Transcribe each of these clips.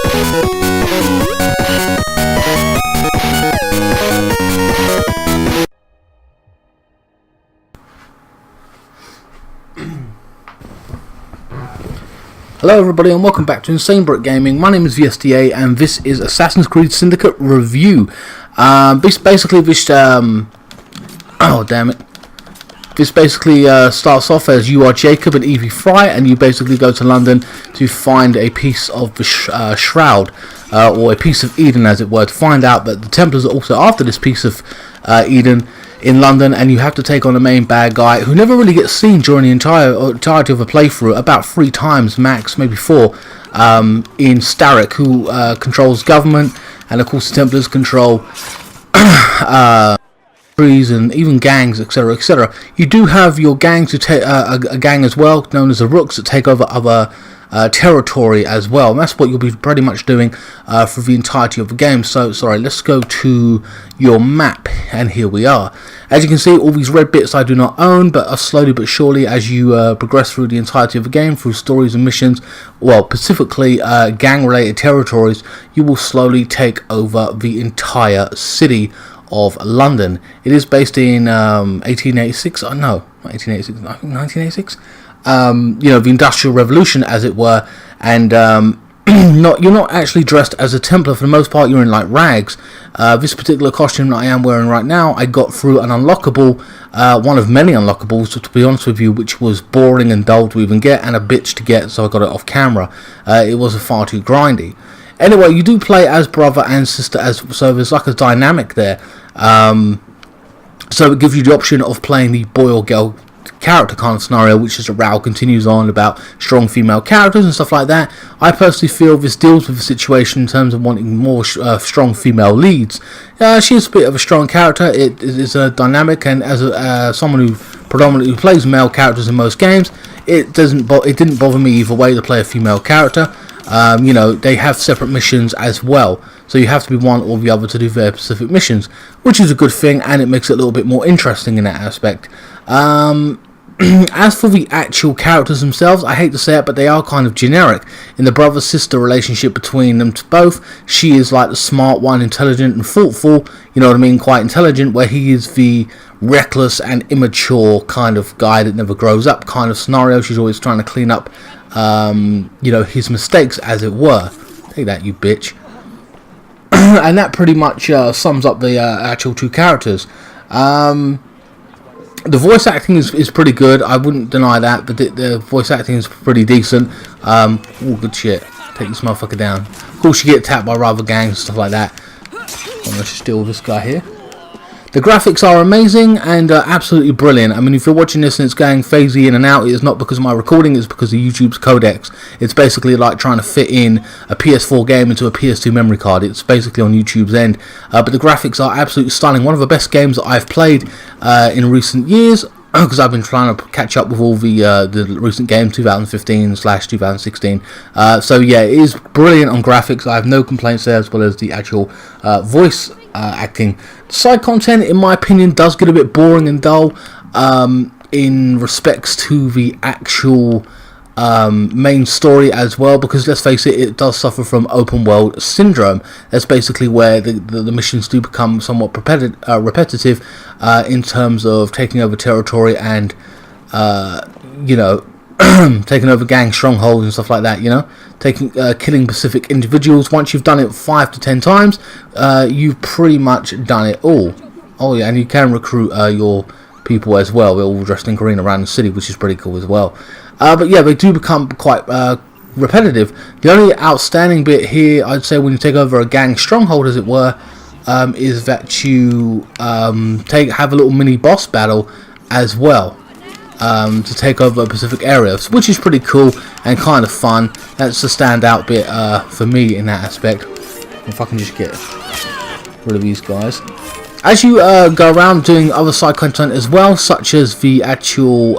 Hello everybody and welcome back to INSANEBRIT Gaming. My name is VSDA and this is Assassin's Creed Syndicate review. Basically this starts off as you are Jacob and Evie Fry, and you basically go to London to find a piece of the Shroud, or a piece of Eden as it were, to find out that the Templars are also after this piece of Eden in London, and you have to take on the main bad guy who never really gets seen during the entirety of the playthrough, about 3 times max, maybe 4, in Starrick, who controls government, and of course the Templars control trees and even gangs, etc, etc. You do have your gang to take a gang as well, known as the Rooks, that take over other territory as well, and that's what you'll be pretty much doing for the entirety of the game. So sorry, let's go to your map, and here we are. As you can see, all these red bits I do not own, but slowly but surely, as you progress through the entirety of the game, through stories and missions, well, specifically gang related territories, you will slowly take over the entire city of London. It is based in 1886, no, not 1886, I think 1986. You know, the Industrial Revolution as it were, and you're not actually dressed as a Templar. For the most part, you're in like rags. This particular costume that I am wearing right now, I got through an unlockable, one of many unlockables, to be honest with you, which was boring and dull to even get, and a bitch to get, so I got it off camera. It was far too grindy. Anyway, you do play as brother and sister, so there's like a dynamic there. So it gives you the option of playing the boy or girl character kind of scenario, which is a row continues on about strong female characters and stuff like that. I personally feel this deals with the situation in terms of wanting more strong female leads. She is a bit of a strong character. It is a dynamic, and as someone who predominantly plays male characters in most games, it didn't bother me either way to play a female character. You know, they have separate missions as well, so you have to be one or the other to do their specific missions, which is a good thing, and it makes it a little bit more interesting in that aspect. As for the actual characters themselves, I hate to say it, but they are kind of generic. In the brother-sister relationship between them both, she is like the smart one, intelligent and thoughtful, you know what I mean, quite intelligent, where he is the reckless and immature kind of guy that never grows up kind of scenario. She's always trying to clean up, you know, his mistakes, as it were. Take that, you bitch. And that pretty much sums up the actual two characters. The voice acting is pretty good, I wouldn't deny that, but the voice acting is pretty decent. All good shit. Take this motherfucker down. Of course, you get attacked by rival gangs and stuff like that. I'm gonna steal this guy here. The graphics are amazing and absolutely brilliant. I mean, if you're watching this and it's going phasey in and out, it's not because of my recording, it's because of YouTube's codecs. It's basically like trying to fit in a PS4 game into a PS2 memory card. It's basically on YouTube's end. But the graphics are absolutely stunning. One of the best games that I've played in recent years, because I've been trying to catch up with all the recent games, 2015/2016. So yeah, it is brilliant on graphics. I have no complaints there, as well as the actual voice acting. Side content, in my opinion, does get a bit boring and dull in respects to the actual main story as well, because let's face it, it does suffer from open world syndrome. That's basically where the missions do become somewhat repetitive in terms of taking over territory and you know, taking over gang strongholds and stuff like that, you know, killing specific individuals. Once you've done it 5 to 10 times, you've pretty much done it all. Oh yeah, and you can recruit your people as well. They're all dressed in green around the city, which is pretty cool as well. But yeah, they do become quite repetitive. The only outstanding bit here, I'd say, when you take over a gang stronghold, as it were, is that you have a little mini boss battle as well, to take over a specific area, which is pretty cool and kind of fun. That's the standout bit for me in that aspect. If I can just get rid of these guys. As you go around doing other side content as well, such as the actual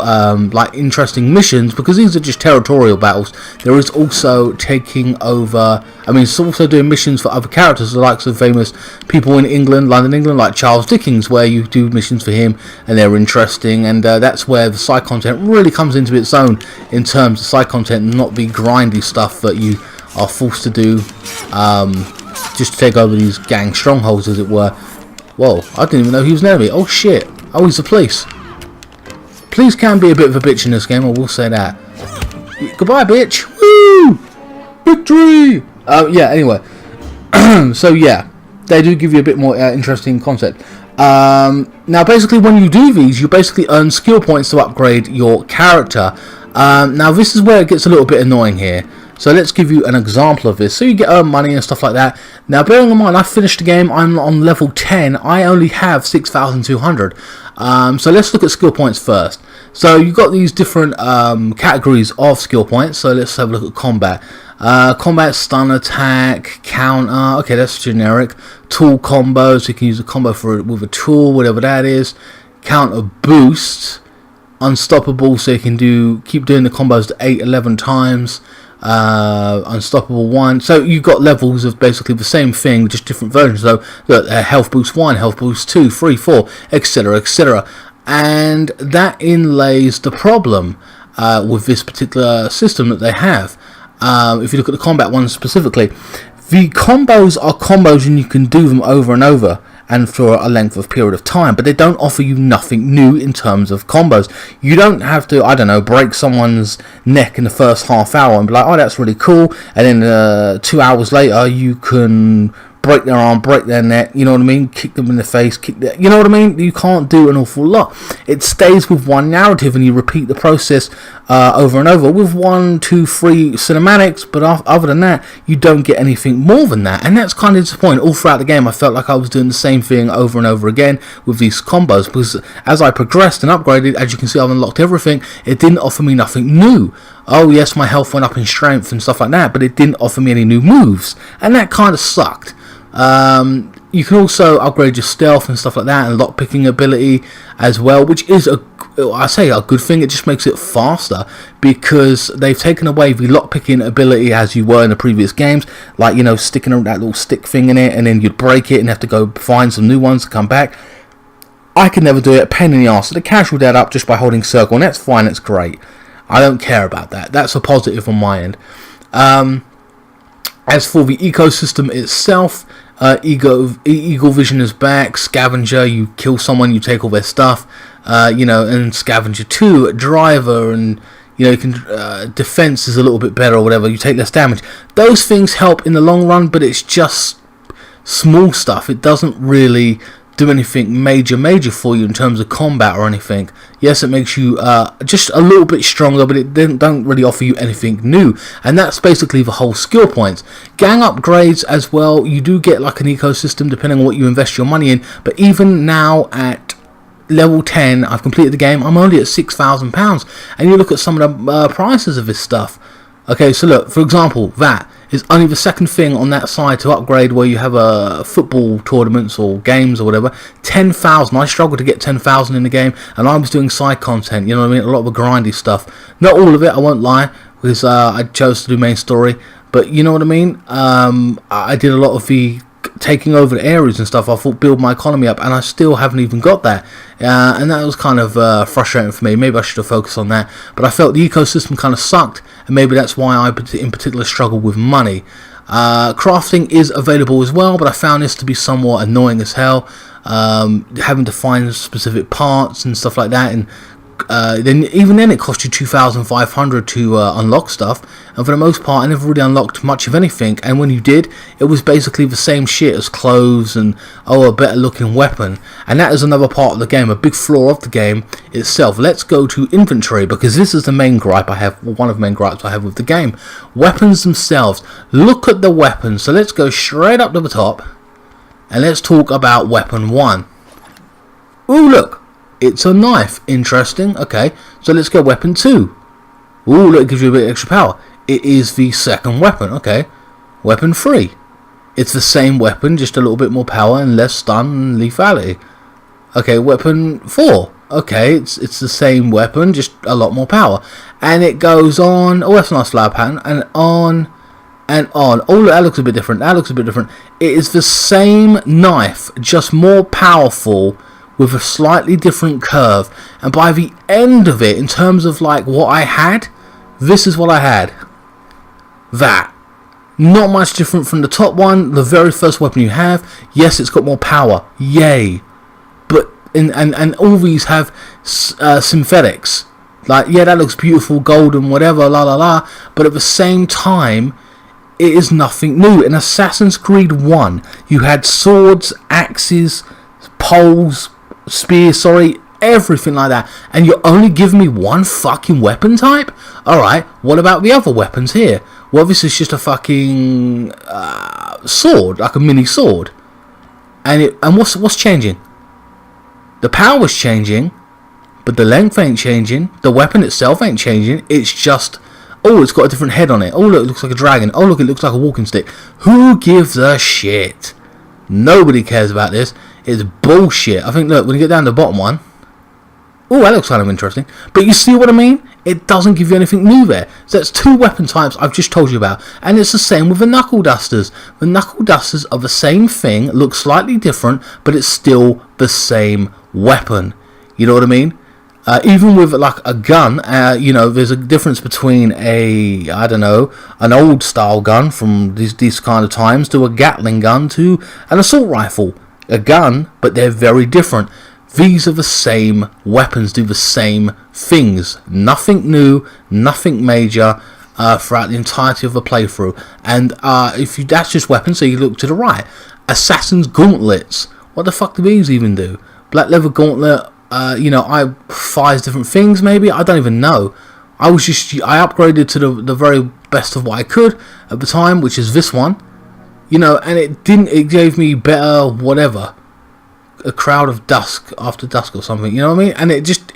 like interesting missions, because these are just territorial battles, there is also taking over, I mean, it's also doing missions for other characters, the likes of famous people in England, London, England, like Charles Dickens, where you do missions for him and they're interesting, and that's where the side content really comes into its own in terms of side content, not the grindy stuff that you are forced to do just to take over these gang strongholds, as it were. Whoa, I didn't even know he was an enemy. Oh shit. Oh, he's the police. Police can be a bit of a bitch in this game, I will say that. Goodbye, bitch. Woo! Victory! Yeah, anyway. So yeah, they do give you a bit more interesting concept. Now basically when you do these, you basically earn skill points to upgrade your character. Now this is where it gets a little bit annoying here. So let's give you an example of this. So you get money and stuff like that. Now bearing in mind, I finished the game, I'm on level 10, I only have 6,200. So let's look at skill points first. So you've got these different categories of skill points. So let's have a look at combat. Combat, stun attack, counter, okay, that's generic. Tool combos, you can use a combo with a tool, whatever that is. Counter boost, unstoppable, so you can keep doing the combos to 8, 11 times. Unstoppable 1. So you've got levels of basically the same thing, just different versions. So health boost 1, health boost 2, 3, 4, etc, etc. And that inlays the problem with this particular system that they have. If you look at the combat one specifically, the combos are combos and you can do them over and over and for a length of period of time, but they don't offer you nothing new in terms of combos. You don't have to, I don't know, break someone's neck in the first half hour and be like, oh, that's really cool, and then 2 hours later you can break their arm, break their neck, you know what I mean, kick them in the face, you know what I mean. You can't do an awful lot. It stays with one narrative and you repeat the process over and over with 1, 2, 3 cinematics, but other than that you don't get anything more than that, and that's kind of disappointing. All throughout the game I felt like I was doing the same thing over and over again with these combos, because as I progressed and upgraded, as you can see, I've unlocked everything. It didn't offer me nothing new. Oh yes, my health went up in strength and stuff like that, but it didn't offer me any new moves, and that kind of sucked. You can also upgrade your stealth and stuff like that, and lockpicking ability as well, which is a good thing. It just makes it faster, because they've taken away the lockpicking ability as you were in the previous games, like, you know, sticking that little stick thing in it and then you'd break it and have to go find some new ones to come back. I could never do it, pain in the arse. So they casualed that up just by holding circle, and that's fine, that's great. I don't care about that. That's a positive on my end. As for the ecosystem itself, Eagle Vision is back. Scavenger, you kill someone, you take all their stuff. You know, and Scavenger 2, Driver, and you know, you can defense is a little bit better or whatever. You take less damage. Those things help in the long run, but it's just small stuff. It doesn't really do anything major for you in terms of combat or anything. Yes, it makes you just a little bit stronger, but it don't really offer you anything new, and that's basically the whole skill points. Gang upgrades as well, you do get like an ecosystem depending on what you invest your money in, but even now at level 10, I've completed the game, I'm only at £6,000, and you look at some of the prices of this stuff. Okay, so look, for example, that is only the second thing on that side to upgrade where you have football tournaments or games or whatever. 10,000. I struggled to get 10,000 in the game, and I was doing side content, you know what I mean, a lot of the grindy stuff. Not all of it, I won't lie, because I chose to do main story, but you know what I mean. I did a lot of the taking over the areas and stuff. I thought build my economy up, and I still haven't even got that, and that was kind of frustrating for me. Maybe I should have focused on that, but I felt the ecosystem kind of sucked, and maybe that's why I in particular struggle with money. Crafting is available as well, but I found this to be somewhat annoying as hell, having to find specific parts and stuff like that, and then it cost you 2,500 to unlock stuff, and for the most part I never really unlocked much of anything, and when you did, it was basically the same shit as clothes and a better looking weapon. And that is another part of the game, a big flaw of the game itself. Let's go to inventory, because this is the main gripe I have, one of the main gripes I have with the game. Weapons themselves. Look at the weapons. So let's go straight up to the top and let's talk about weapon 1. Ooh, look, it's a knife. Interesting. Okay, so let's go weapon 2. Ooh, look, it gives you a bit of extra power. It is the second weapon. Okay, weapon 3. It's the same weapon, just a little bit more power and less stun and lethality. Okay, weapon 4. Okay, it's the same weapon, just a lot more power. And it goes on. Oh, that's a nice flower pattern. And on and on. Oh, look, that looks a bit different. That looks a bit different. It is the same knife, just more powerful, with a slightly different curve. And by the end of it, in terms of like what I had, this is what I had. That. Not much different from the top one. The very first weapon you have, yes, it's got more power. Yay. But and all these have synthetics. Like, yeah, that looks beautiful, golden, whatever, la la la. But at the same time, it is nothing new. In Assassin's Creed 1, you had swords, axes, poles, spears, everything like that. And you're only giving me one fucking weapon type? Alright, what about the other weapons here? Well, this is just a fucking sword, like a mini sword. And what's changing? The power's changing, but the length ain't changing. The weapon itself ain't changing. It's just, oh, it's got a different head on it. Oh, look, it looks like a dragon. Oh, look, it looks like a walking stick. Who gives a shit? Nobody cares about this. It's bullshit. I think, look, when you get down to the bottom one, oh, that looks kind of interesting. But you see what I mean? It doesn't give you anything new there. So that's two weapon types I've just told you about. And it's the same with the knuckle dusters. The knuckle dusters are the same thing, look slightly different, but it's still the same weapon. You know what I mean? Even with like a gun, you know, there's a difference between I don't know, an old style gun from these kind of times to a Gatling gun to an assault rifle. A gun, but they're very different. These are the same weapons, do the same things. Nothing new, nothing major throughout the entirety of the playthrough. And that's just weapons, so you look to the right. Assassin's Gauntlets. What the fuck do these even do? Black leather gauntlet. You know, 5 different things maybe. I don't even know. I upgraded to the very best of what I could at the time, which is this one. You know, and it gave me better whatever. A crowd of dusk after dusk or something, you know what I mean? And it just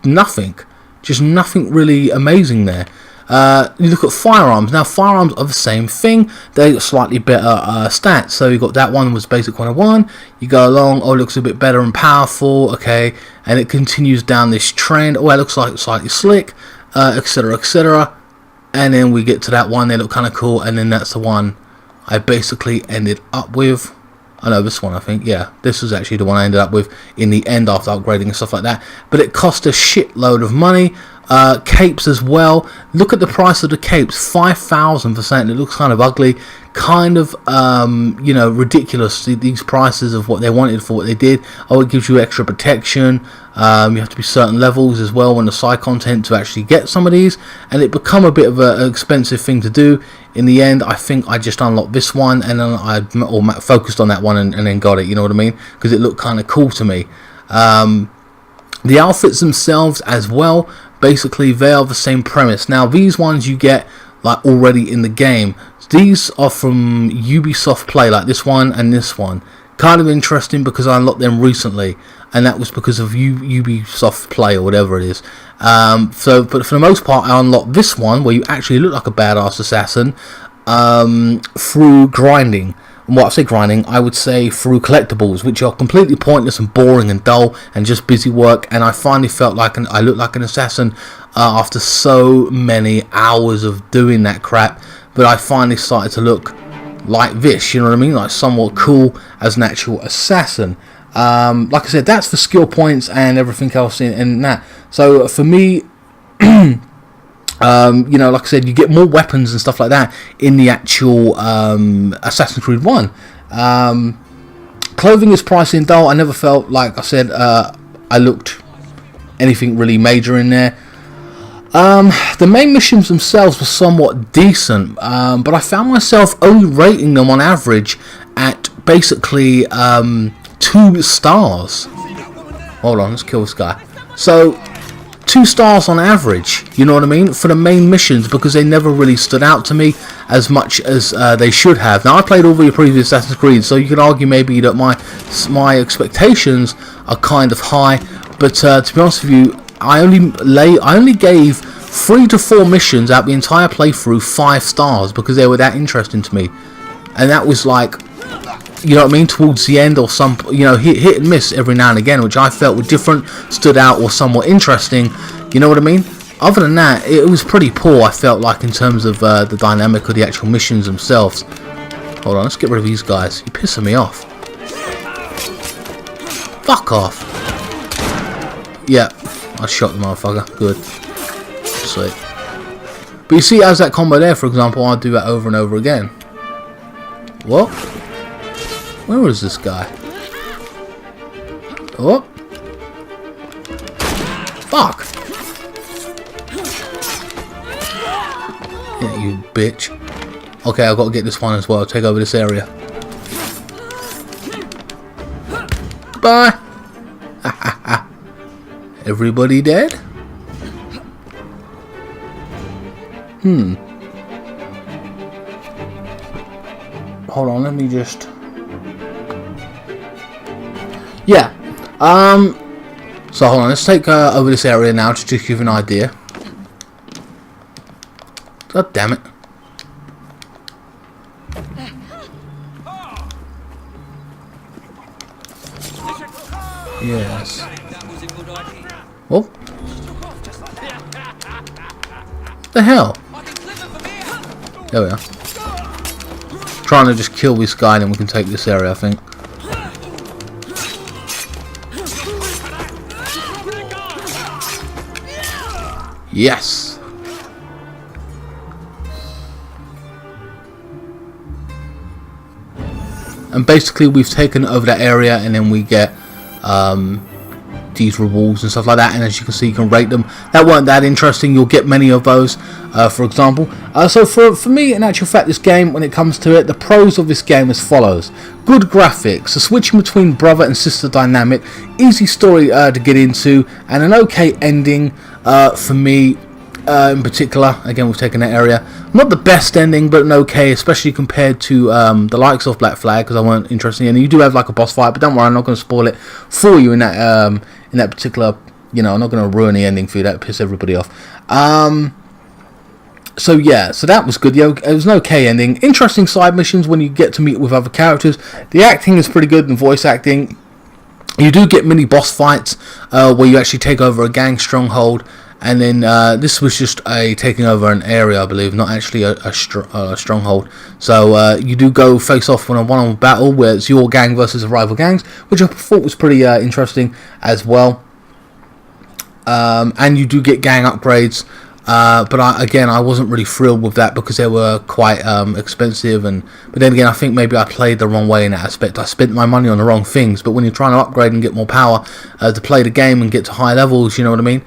nothing really amazing there. You look at firearms. Now firearms are the same thing. They got slightly better stats. So you got that one was basic 101. You go along, oh, it looks a bit better and powerful, okay, and it continues down this trend. Oh, it looks like slightly slick, etc, etc. And then we get to that one. They look kind of cool, and then that's the one I basically ended up with. I know this one, I think, yeah, this was actually the one I ended up with in the end after upgrading and stuff like that. But it cost a shitload of money. Capes as well. Look at the price of the capes, 5,000%. It looks kind of ugly, kind of you know, ridiculous, these prices of what they wanted for what they did. Oh, it gives you extra protection. You have to be certain levels as well on the side content to actually get some of these, and it become a bit of an expensive thing to do. In the end, I think I just unlocked this one, and then I focused on that one and then got it, you know what I mean, because it looked kind of cool to me. The outfits themselves as well, basically they are the same premise. Now these ones you get like already in the game. These are from Ubisoft Play, like this one and this one. Kind of interesting because I unlocked them recently, and that was because of Ubisoft Play or whatever it is. But for the most part, I unlocked this one where you actually look like a badass assassin through grinding. And what I say grinding, I would say through collectibles, which are completely pointless and boring and dull and just busy work. And I finally felt like I looked like an assassin after so many hours of doing that crap. But I finally started to look like this, you know what I mean, like somewhat cool as an actual assassin. Like I said, that's the skill points and everything else in that. So for me, you know, like I said, you get more weapons and stuff like that in the actual Assassin's Creed 1. Clothing is pricey and dull. I never felt, like I said, I looked anything really major in there. The main missions themselves were somewhat decent, but I found myself only rating them on average at basically 2 stars. Hold on, let's kill this guy. So 2 stars on average, you know what I mean, for the main missions, because they never really stood out to me as much as they should have. Now I played all the previous Assassin's Creed, so you could argue maybe that my expectations are kind of high, but to be honest with you, I only gave 3 to 4 missions out the entire playthrough 5 stars because they were that interesting to me, and that was like, you know what I mean, towards the end, or some, you know, hit and miss every now and again, which I felt were different, stood out, or somewhat interesting, you know what I mean. Other than that, it was pretty poor, I felt like, in terms of the dynamic of the actual missions themselves. Hold on, let's get rid of these guys. You're pissing me off. Fuck off. Yeah, I shot the motherfucker. Good. Sweet. But you see, as that combo there, for example, I'll do that over and over again. What? Where is this guy? Oh. Fuck. Yeah, you bitch. Okay, I've got to get this one as well. Take over this area. Bye. Everybody dead? Hold on, let me just... Yeah. So hold on, let's take over this area now to just give you an idea. God damn it. Yes. Oh. The hell? There we are. Trying to just kill this guy and then we can take this area, I think. Yes. And basically we've taken over that area and then we get these rewards and stuff like that, and as you can see you can rate them. That weren't that interesting. You'll get many of those, for example. So for me, in actual fact, this game, when it comes to it, the pros of this game as follows: good graphics, the switching between brother and sister dynamic, easy story to get into, and an okay ending for me. In particular, again, we've taken that area. Not the best ending, but an okay, especially compared to the likes of Black Flag, because I weren't interested in it. You do have like a boss fight, but don't worry, I'm not going to spoil it for you in that particular. You know, I'm not going to ruin the ending for you. That piss everybody off. So yeah, so that was good. It was an okay ending. Interesting side missions when you get to meet with other characters. The acting is pretty good, and voice acting. You do get mini boss fights where you actually take over a gang stronghold. And then this was just a taking over an area, I believe, not actually a stronghold. So you do go face off in a one-on-one battle where it's your gang versus rival gangs, which I thought was pretty interesting as well. And you do get gang upgrades, but I wasn't really thrilled with that because they were quite expensive. But then again, I think maybe I played the wrong way in that aspect. I spent my money on the wrong things. But when you're trying to upgrade and get more power to play the game and get to high levels, you know what I mean?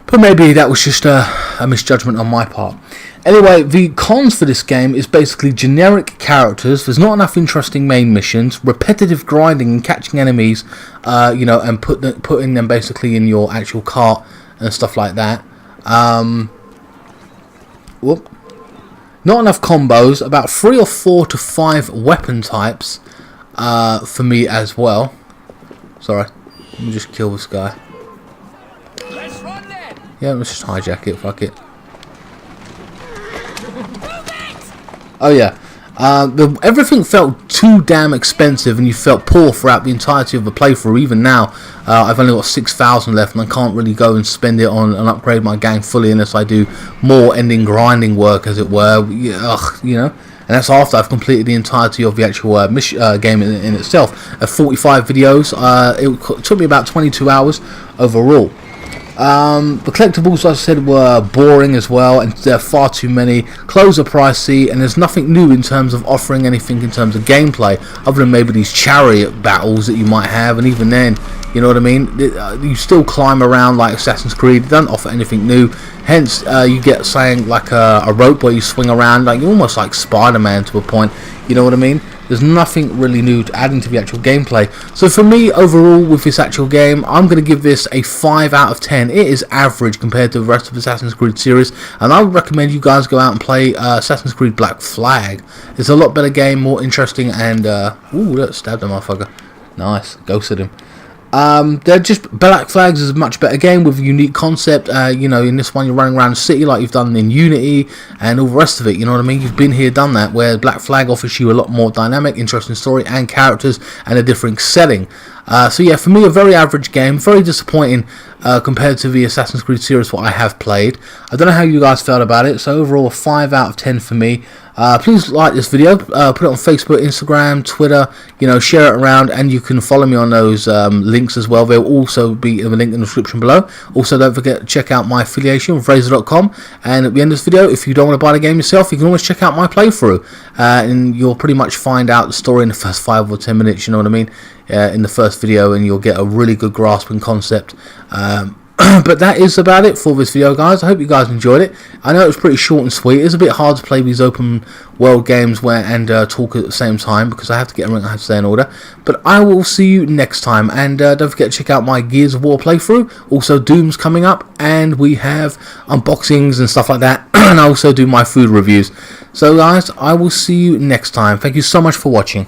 But maybe that was just a misjudgment on my part. Anyway, the cons for this game is basically generic characters. There's not enough interesting main missions, repetitive grinding and catching enemies, and putting them basically in your actual cart and stuff like that. Not enough combos. About 3 or 4 to 5 weapon types for me as well. Sorry, let me just kill this guy. Yeah, let's just hijack it, fuck it. Oh yeah, everything felt too damn expensive and you felt poor throughout the entirety of the playthrough. Even now, I've only got 6,000 left and I can't really go and spend it on and upgrade my gang fully unless I do more ending grinding work, as it were. And that's after I've completed the entirety of the actual game in itself. 45 videos, it took me about 22 hours overall. The collectibles, as I said, were boring as well, and there are far too many. Clothes are pricey, and there's nothing new in terms of offering anything in terms of gameplay, other than maybe these chariot battles that you might have, and even then, you know what I mean? You still climb around like Assassin's Creed. It doesn't offer anything new. Hence, you get something like a rope where you swing around, like you're almost like Spider-Man to a point. You know what I mean? There's nothing really new to adding to the actual gameplay. So for me, overall, with this actual game, I'm going to give this a 5 out of 10. It is average compared to the rest of the Assassin's Creed series, and I would recommend you guys go out and play Assassin's Creed Black Flag. It's a lot better game, more interesting, and ooh, look, stabbed the motherfucker. Nice, ghosted him. They're just Black Flags is a much better game with a unique concept. In this one you're running around the city like you've done in Unity and all the rest of it. You know what I mean? You've been here, done that. Where Black Flag offers you a lot more dynamic, interesting story and characters and a different setting. So yeah, for me, a very average game, very disappointing compared to the Assassin's Creed series what I have played. I don't know how you guys felt about it, so overall a 5 out of 10 for me. Please like this video, put it on Facebook, Instagram, Twitter, you know, share it around, and you can follow me on those links as well. They'll also be in the link in the description below. Also, don't forget to check out my affiliation with Razor.com, and at the end of this video, if you don't want to buy the game yourself, you can always check out my playthrough, and you'll pretty much find out the story in the first 5 or 10 minutes, you know what I mean, in the first video, and you'll get a really good grasp and concept. But that is about it for this video, guys. I hope you guys enjoyed it. I know it was pretty short and sweet. It's a bit hard to play these open world games and talk at the same time, because I have to get everything I have to stay in order. But I will see you next time, and don't forget to check out my Gears of War playthrough. Also, Doom's coming up, and we have unboxings and stuff like that. And I also do my food reviews. So guys, I will see you next time. Thank you so much for watching.